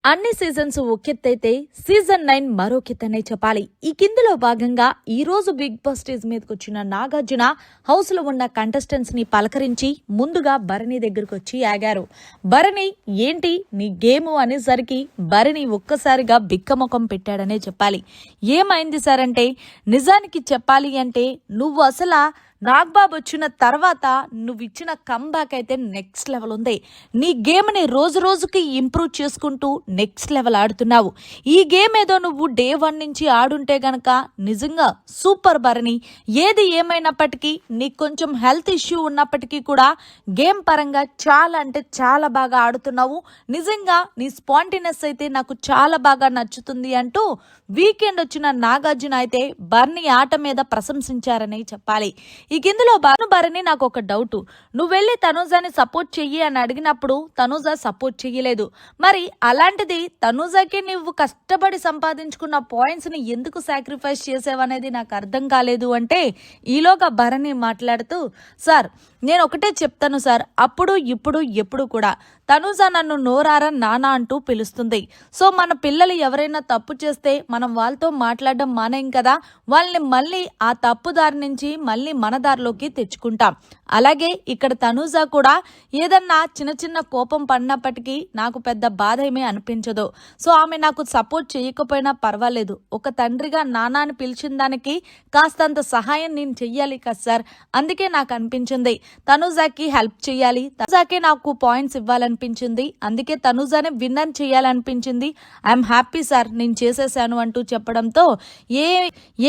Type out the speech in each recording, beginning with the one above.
అన్ని seasons ఒకెత్తైతే season 9 మరోకెత్తనే చెప్పాలి. ఈ కిందులో భాగంగా ఈ రోజు బిగ్ బాస్ స్టేజ్ మీదకి వచ్చిన నాగార్జున హౌస్ లో ఉన్న కంటెస్టెంట్స్ ని పలకరించి ముందుగా భరణి దగ్గరకు వచ్చి ఆగారు. భరణి ఏంటి నీ గేమ్ అనేసరికి భరణి ఒక్కసారిగా బిక్కముఖం పెట్టాడనే చెప్పాలి. ఏమైంది సార్ అంటే, నిజానికి చెప్పాలి అంటే నువ్వు అసలు నాగ్బాబు వచ్చిన తర్వాత నువ్వు ఇచ్చిన కంబ్యాక్ అయితే నెక్స్ట్ లెవెల్ ఉంది. నీ గేమ్ని రోజు రోజుకి ఇంప్రూవ్ చేసుకుంటూ నెక్స్ట్ లెవెల్ ఆడుతున్నావు. ఈ గేమ్ ఏదో నువ్వు డే 1 నుంచి ఆడుంటే గనక నిజంగా సూపర్ భరణి. ఏది ఏమైనప్పటికీ నీకు కొంచెం హెల్త్ ఇష్యూ ఉన్నప్పటికీ కూడా గేమ్ పరంగా చాలా అంటే చాలా బాగా ఆడుతున్నావు. నిజంగా నీ స్పాంటినెస్ అయితే నాకు చాలా బాగా నచ్చుతుంది అంటూ వీకెండ్ వచ్చిన నాగార్జున అయితే భరణి ఆట మీద ప్రశంసించారని చెప్పాలి. ఈ కిందలో భరణి నాకు ఒక డౌట్, నువ్వు వెళ్ళి తనూజాని సపోర్ట్ చెయ్యి అని అడిగినప్పుడు తనూజ సపోర్ట్ చెయ్యలేదు. మరి అలాంటిది తనూజాకి నువ్వు కష్టపడి సంపాదించుకున్న పాయింట్స్ ని ఎందుకు సాక్రిఫైస్ చేసావనేది నాకు అర్థం కాలేదు అంటే, ఈలోగా భరణి మాట్లాడుతూ, సార్ నేను ఒకటే చెప్తాను సార్, అప్పుడు ఇప్పుడు ఎప్పుడు కూడా తనూజ నన్ను నోరారా నానా అంటూ పిలుస్తుంది. సో మన పిల్లలు ఎవరైనా తప్పు చేస్తే మనం వాళ్ళతో మాట్లాడడం మానేం కదా, వాళ్ళని మళ్ళీ ఆ తప్పు దారి నుంచి మళ్ళీ మన దారిలోకి తెచ్చుకుంటాం. అలాగే ఇక్కడ తనూజ కూడా ఏదన్నా చిన్న చిన్న కోపం పడినప్పటికీ నాకు పెద్ద బాధ ఏమీ అనిపించదు. సో ఆమె నాకు సపోర్ట్ చేయకపోయినా పర్వాలేదు, ఒక తండ్రిగా నానాని పిలిచిన దానికి కాస్తంత సహాయం నేను చెయ్యాలి కదా సార్, అందుకే నాకు అనిపించింది తనూజాకి హెల్ప్ చేయాలి, తనూజాకే నాకు పాయింట్స్ ఇవ్వాలనిపించింది, అందుకే తనూజానే విన్నర్ చేయాలనిపించింది. ఐఎమ్ హ్యాపీ సార్, నేను చేసేసాను అంటూ చెప్పడంతో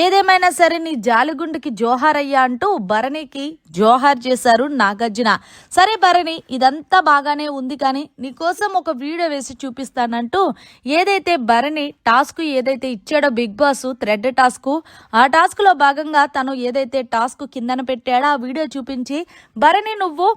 ఏదేమైనా సరే నీ జాలిగుండుకి జోహార్ అయ్యా అంటూ భరణికి జోహార్ చేశారు నాగార్జున. సరే భరణి, ఇదంతా బాగానే ఉంది కానీ నీకోసం ఒక వీడియో వేసి చూపిస్తానంటూ ఏదైతే భరణి టాస్క్ ఏదైతే ఇచ్చాడో బిగ్ బాస్ థ్రెడ్ టాస్క్, ఆ టాస్క్ లో భాగంగా తను ఏదైతే టాస్క్ కిందన పెట్టాడో ఆ వీడియో చూపించి, భరణి నువ్వు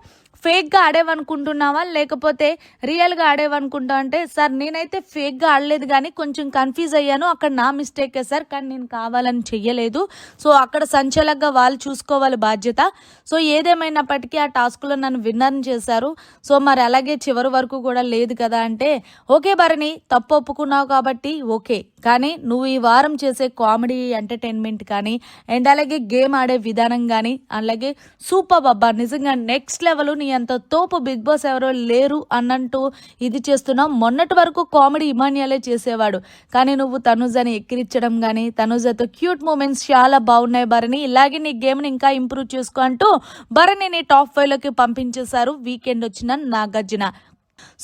ఫేక్గా ఆడేవనుకుంటున్నావా లేకపోతే రియల్గా ఆడేవనుకుంటా అంటే, సార్ నేనైతే ఫేక్గా ఆడలేదు కానీ కొంచెం కన్ఫ్యూజ్ అయ్యాను, అక్కడ నా మిస్టేకే సార్, కానీ నేను కావాలని చెయ్యలేదు. సో అక్కడ సంచలకంగా వాళ్ళు చూసుకోవాలి బాధ్యత. సో ఏదేమైనప్పటికీ ఆ టాస్క్లో నన్ను విన్నర్ చేశారు. సో మరి అలాగే చివరి వరకు కూడా లేదు కదా అంటే, ఓకే భరణి తప్పు ఒప్పుకున్నావు కాబట్టి ఓకే, కానీ నువ్వు ఈ వారం చేసే కామెడీ ఎంటర్టైన్మెంట్ కానీ అండ్ అలాగే గేమ్ ఆడే విధానం కానీ అలాగే సూపర్ అబ్బా, నిజంగా నెక్స్ట్ లెవెల్, నీ అంత తోపు బిగ్ బాస్ ఎవరో లేరు అన్నంటూ ఇది చేస్తున్నావు. మొన్నటి వరకు కామెడీ ఇమాన్యాలే చేసేవాడు, కానీ నువ్వు తనూజని ఎక్కిరించడం కానీ తనూజతో క్యూట్ మూమెంట్స్ చాలా బాగున్నాయి భరణి, ఇలాగే నీ గేమ్ని ఇంకా ఇంప్రూవ్ చేసుకో అంటూ భరణిని టాప్ 5 లోకి పంపించేశారు వీకెండ్ వచ్చిన నాగార్జున.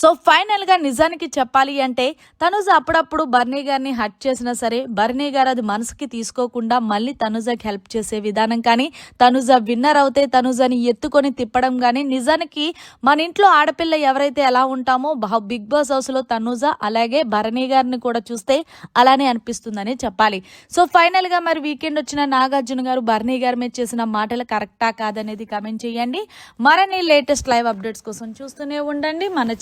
సో ఫైనల్ గా నిజానికి చెప్పాలి అంటే, తనుజ అప్పుడప్పుడు బర్నీ గారిని హర్ట్ చేసినా సరే బర్నీ గారు అది మనసుకి తీసుకోకుండా మళ్ళీ తనుజకి హెల్ప్ చేసే విధానం కానీ, తనుజ విన్నర్ అవుతే తనుజని ఎత్తుకొని తిప్పడం కానీ, నిజానికి మన ఇంట్లో ఆడపిల్ల ఎవరైతే ఎలా ఉంటామో బిగ్ బాస్ హౌస్ లో తనుజ అలాగే బర్నీ గారిని కూడా చూస్తే అలానే అనిపిస్తుందని చెప్పాలి. సో ఫైనల్ గా మరి వీకెండ్ వచ్చిన నాగార్జున గారు బర్నీ గారి మీద చేసిన మాటలు కరెక్టా కాదనేది కామెంట్ చేయండి. మరిన్ని లేటెస్ట్ లైవ్ అప్డేట్స్ కోసం చూస్తూనే ఉండండి మన